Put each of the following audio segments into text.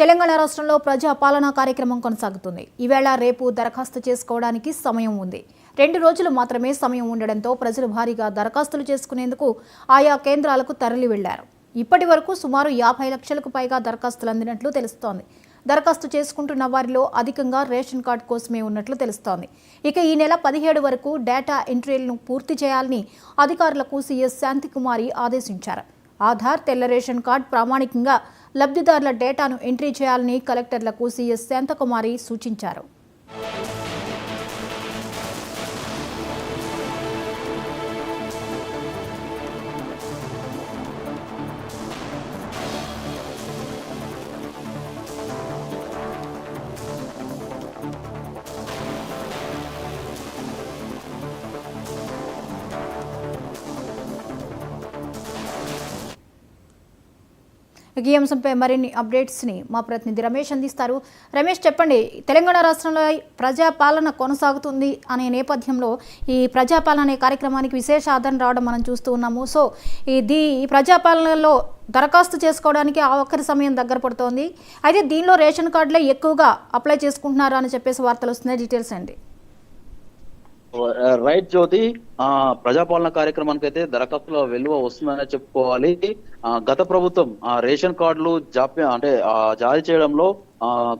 తెలంగాణ రాష్ట్రంలో ప్రజా పాలనా కార్యక్రమం కొనసాగుతుంది. ఈవేళ రేపు దరఖాస్తు చేసుకోవడానికి సమయం ఉంది. 2 రోజులు మాత్రమే సమయం ఉండడంతో ప్రజలు భారీగా దరఖాస్తులు చేసుకునేందుకు ఆయా కేంద్రాలకు తరలి వెళ్లారు. ఇప్పటి వరకు సుమారు 50 లక్షలకు పైగా దరఖాస్తులు అందినట్లు తెలుస్తోంది. దరఖాస్తు చేసుకుంటున్న వారిలో అధికంగా రేషన్ కార్డు కోసమే ఉన్నట్లు తెలుస్తోంది. ఇక ఈ నెల 17 వరకు డేటా ఎంట్రీలను పూర్తి చేయాలని అధికారులకు సీఎస్ శాంతికుమారి ఆదేశించారు. ఆధార్, తెల్ల రేషన్ కార్డు ప్రామాణికంగా లబ్ధిదారుల డేటాను ఎంట్రీ చేయాలని కలెక్టర్లకు సీఎస్ శాంతకుమారి సూచించారు. ఈ అంశంపై మరిన్ని అప్డేట్స్ని మా ప్రతినిధి రమేష్ అందిస్తారు. రమేష్, చెప్పండి, తెలంగాణ రాష్ట్రంలో ప్రజాపాలన కొనసాగుతుంది అనే నేపథ్యంలో ఈ ప్రజాపాలన అనే కార్యక్రమానికి విశేష ఆదరణ రావడం మనం చూస్తూ ఉన్నాము. సో ఈ ప్రజాపాలనలో దరఖాస్తు చేసుకోవడానికి ఆ ఒక్కరి సమయం దగ్గర పడుతోంది. అయితే దీనిలో రేషన్ కార్డులే ఎక్కువగా అప్లై చేసుకుంటున్నారు అని చెప్పేసి వార్తలు వస్తున్నాయి. డీటెయిల్స్ అండి. రైట్ జ్యోతి, ప్రజాపాలన కార్యక్రమానికి అయితే దరఖాస్తుల వెలువ వస్తుందనే చెప్పుకోవాలి. గత ప్రభుత్వం రేషన్ కార్డులు జారీ చేయడంలో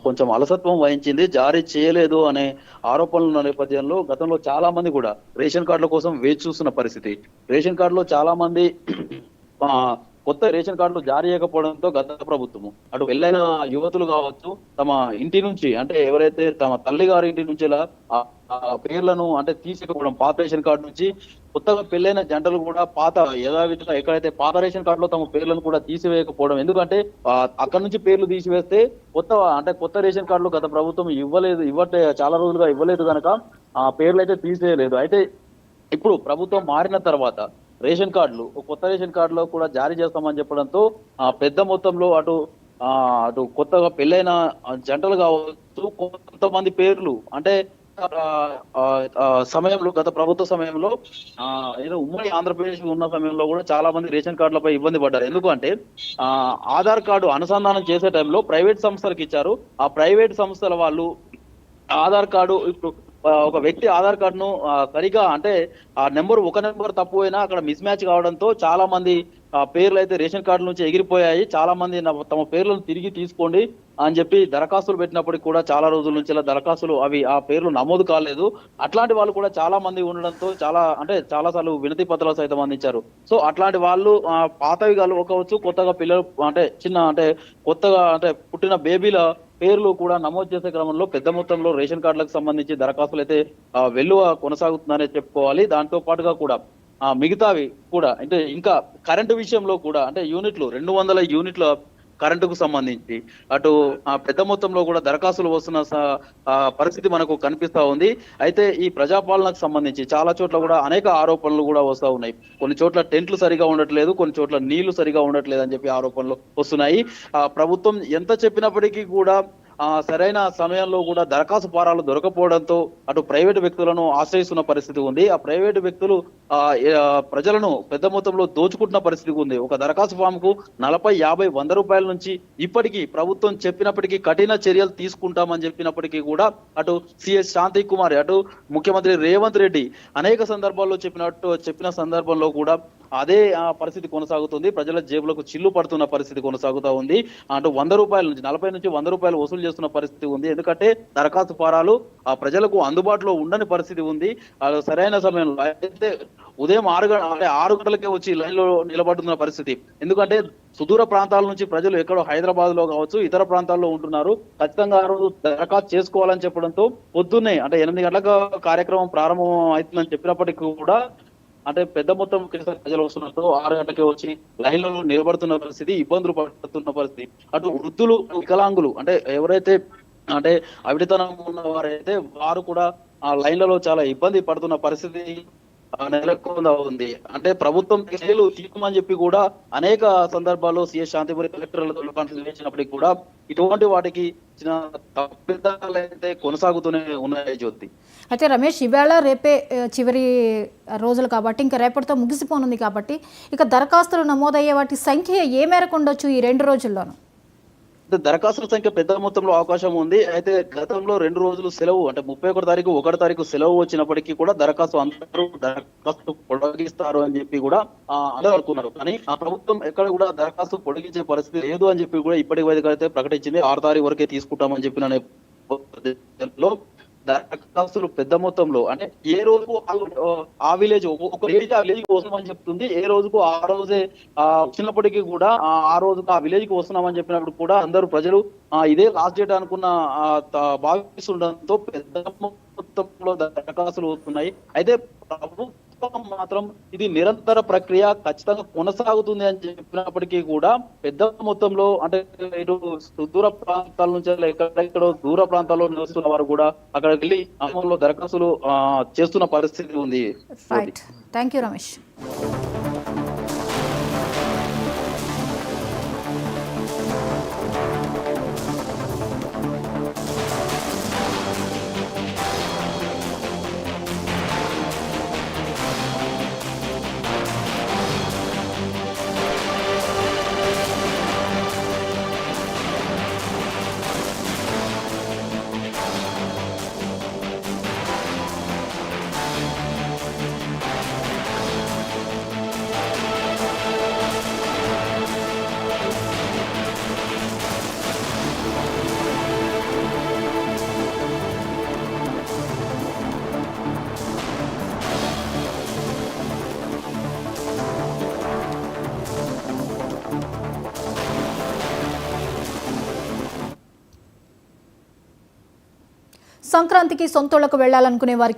కొంచెం అలసత్వం వహించింది, జారీ చేయలేదు అనే ఆరోపణల నేపథ్యంలో గతంలో చాలా మంది కూడా రేషన్ కార్డుల కోసం వేచి చూస్తున్న పరిస్థితి. రేషన్ కార్డులో చాలా మంది కొత్త రేషన్ కార్డులు జారీ చేయకపోవడంతో గత ప్రభుత్వము అటు వెళ్ళైన యువతులు కావచ్చు, తమ ఇంటి నుంచి అంటే ఎవరైతే తమ తల్లి గారి ఇంటి నుంచి పేర్లను తీసుకోవడం, పాత రేషన్ కార్డు నుంచి కొత్తగా పెళ్ళైన జంటలు కూడా పాత యథావిధిగా ఎక్కడైతే పాత రేషన్ కార్డులో తమ పేర్లను కూడా తీసివేయకపోవడం. ఎందుకంటే అక్కడ నుంచి పేర్లు తీసివేస్తే కొత్త రేషన్ కార్డులు గత ప్రభుత్వం చాలా రోజులుగా ఇవ్వలేదు కనుక ఆ పేర్లు అయితే తీసేయలేదు. అయితే ఇప్పుడు ప్రభుత్వం మారిన తర్వాత రేషన్ కార్డులు కొత్త రేషన్ కార్డులో కూడా జారీ చేస్తామని చెప్పడంతో పెద్ద మొత్తంలో అటు కొత్తగా పెళ్ళైన జంటలు కావచ్చు, కొంతమంది పేర్లు సమయంలో గత ప్రభుత్వ సమయంలో ఏదో ఉమ్మడి ఆంధ్రప్రదేశ్ ఉన్న సమయంలో కూడా చాలా మంది రేషన్ కార్డులపై ఇబ్బంది పడ్డారు. ఎందుకంటే ఆధార్ కార్డు అనుసంధానం చేసే టైంలో ప్రైవేట్ సంస్థలకు ఇచ్చారు. ఆ ప్రైవేట్ సంస్థల వాళ్ళు ఆధార్ కార్డు ఇప్పుడు ఒక వ్యక్తి ఆధార్ కార్డును సరిగా ఆ ఒక నెంబర్ తప్పు అయినా అక్కడ మిస్ మ్యాచ్ కావడంతో చాలా మంది పేర్లు అయితే రేషన్ కార్డు నుంచి ఎగిరిపోయాయి. చాలా మంది తమ పేర్లను తిరిగి తీసుకోండి అని చెప్పి దరఖాస్తులు పెట్టినప్పటికీ కూడా చాలా రోజుల నుంచి దరఖాస్తులు ఆ పేర్లు నమోదు కాలేదు. అట్లాంటి వాళ్ళు కూడా చాలా మంది ఉండడంతో చాలా సార్లు వినతి పత్రాలు సైతం అందించారు. సో అట్లాంటి వాళ్ళు పాతవి కావచ్చు, కొత్తగా పిల్లలు కొత్తగా పుట్టిన బేబీల పేర్లు కూడా నమోదు చేసే క్రమంలో పెద్ద మొత్తంలో రేషన్ కార్డులకు సంబంధించి దరఖాస్తులు అయితే వెల్లువ కొనసాగుతుందనే చెప్పుకోవాలి. దాంతో పాటుగా కూడా మిగతావి కూడా ఇంకా కరెంటు విషయంలో కూడా యూనిట్లు 200 యూనిట్ల కరెంటుకు సంబంధించి అటు పెద్ద మొత్తంలో కూడా దరఖాస్తులు వస్తున్న పరిస్థితి మనకు కనిపిస్తా ఉంది. అయితే ఈ ప్రజాపాలనకు సంబంధించి చాలా చోట్ల కూడా అనేక ఆరోపణలు కూడా వస్తూ ఉన్నాయి. కొన్ని చోట్ల టెంట్లు సరిగా ఉండట్లేదు, కొన్ని చోట్ల నీళ్లు సరిగా ఉండట్లేదు అని చెప్పి ఆరోపణలు వస్తున్నాయి. ప్రభుత్వం ఎంత చెప్పినప్పటికీ కూడా సరైన సమయంలో కూడా దరఖాస్తు ఫారాలు దొరకపోవడంతో అటు ప్రైవేటు వ్యక్తులను ఆశ్రయిస్తున్న పరిస్థితి ఉంది. ఆ ప్రైవేటు వ్యక్తులు ప్రజలను పెద్ద మొత్తంలో దోచుకుంటున్న పరిస్థితి ఉంది. ఒక దరఖాస్తు ఫామ్ కు 40, 50, 100 రూపాయల నుంచి ఇప్పటికీ ప్రభుత్వం చెప్పినప్పటికీ కఠిన చర్యలు తీసుకుంటామని చెప్పినప్పటికీ కూడా అటు సిఎస్ శాంతికుమారి, అటు ముఖ్యమంత్రి రేవంత్ రెడ్డి అనేక సందర్భాల్లో చెప్పిన సందర్భంలో కూడా అదే పరిస్థితి కొనసాగుతుంది. ప్రజల జేబులకు చిల్లు పడుతున్న పరిస్థితి కొనసాగుతూ ఉంది. 100 రూపాయల నుంచి 40 నుంచి 100 రూపాయలు వసూలు చేస్తున్న పరిస్థితి ఉంది. ఎందుకంటే దరఖాస్తు ఫారాలు ప్రజలకు అందుబాటులో ఉండని పరిస్థితి ఉంది. సరైన సమయంలో అయితే ఉదయం 6 గంటలకే వచ్చి లైన్లో నిలబడుతున్న పరిస్థితి. ఎందుకంటే సుదూర ప్రాంతాల నుంచి ప్రజలు ఎక్కడో హైదరాబాద్ లో కావచ్చు, ఇతర ప్రాంతాల్లో ఉంటున్నారు. ఖచ్చితంగా ఆ రోజు దరఖాస్తు చేసుకోవాలని చెప్పడంతో పొద్దున్నే 8 గంటలకు కార్యక్రమం ప్రారంభం అవుతుందని చెప్పినప్పటికీ కూడా పెద్ద మొత్తం ప్రజలు వస్తున్నట్టు 6 గంటలకే వచ్చి లైన్లలో నిలబడుతున్న పరిస్థితి, ఇబ్బందులు పడుతున్న పరిస్థితి. అటు వృద్ధులు, వికలాంగులు ఎవరైతే అవిటితనం ఉన్న వారైతే వారు కూడా ఆ లైన్లలో చాలా ఇబ్బంది పడుతున్న పరిస్థితి నెలకొందా ఉంది. ప్రభుత్వం చర్యలు తీసుకోమని చెప్పి కూడా అనేక సందర్భాల్లో సిఎస్ శాంతిపురి కలెక్టర్లతో నిర్వహించినప్పటికీ కూడా ఇటువంటి వాటికి తప్పిదాలు అయితే కొనసాగుతూనే ఉన్నాయి. జ్యోతి, అయితే రమేష్, ఈవేళ రేపే చివరి రోజులు కాబట్టి ఇంకా రేపటితో ముగిసిపోనుంది కాబట్టి ఇక దరఖాస్తులు నమోదయ్యే వాటి సంఖ్య ఏ మేరకు ఉండొచ్చు ఈ 2 రోజుల్లోనూ? అంటే దరఖాస్తుల సంఖ్య పెద్ద మొత్తంలో అవకాశం ఉంది. అయితే గతంలో 2 రోజులు సెలవు అంటే 31 తారీఖు, 1 తారీఖు సెలవు వచ్చినప్పటికీ కూడా దరఖాస్తు పొడిగిస్తారు అని చెప్పి కూడా అందరూ అనుకున్నారు. కానీ ఆ ప్రభుత్వం ఎక్కడ కూడా దరఖాస్తు పొడిగించే పరిస్థితి లేదు అని చెప్పి కూడా ఇప్పటికైతే ప్రకటించింది. 6 తారీఖు వరకే తీసుకుంటామని చెప్పిన నేపథ్యంలో దరఖాస్తులు పెద్ద మొత్తంలో అంటే ఏ రోజుకు ఆ విలేజ్ ఒక విలేజ్ ఆ విలేజ్ కి వస్తున్నామని చెప్తుంది. ఏ రోజుకు ఆ రోజే వచ్చినప్పటికీ కూడా ఆ రోజుకు ఆ విలేజ్ కి వస్తున్నామని చెప్పినప్పుడు కూడా అందరూ ప్రజలు ఇదే లాస్ట్ డేట్ అనుకున్న భావిస్తుండడంతో పెద్ద మొత్తంలో దరఖాస్తులు వస్తున్నాయి. అయితే ప్రభుత్వం మాత్రం ఇది నిరంతర ప్రక్రియ ఖచ్చితంగా కొనసాగుతుంది అని చెప్పినప్పటికీ కూడా పెద్ద మొత్తంలో అంటే ఇటు సుదూర ప్రాంతాల నుంచి ఎక్కడెక్కడో దూర ప్రాంతాల్లో నివసిస్తున్న వారు కూడా అక్కడికి వెళ్ళి అమలులో దరఖాస్తులు చేస్తున్న పరిస్థితి ఉంది. Right, thank you Ramesh. సంక్రాంతికి సొంతూళ్లకు వెళ్లాలనుకునే వారికి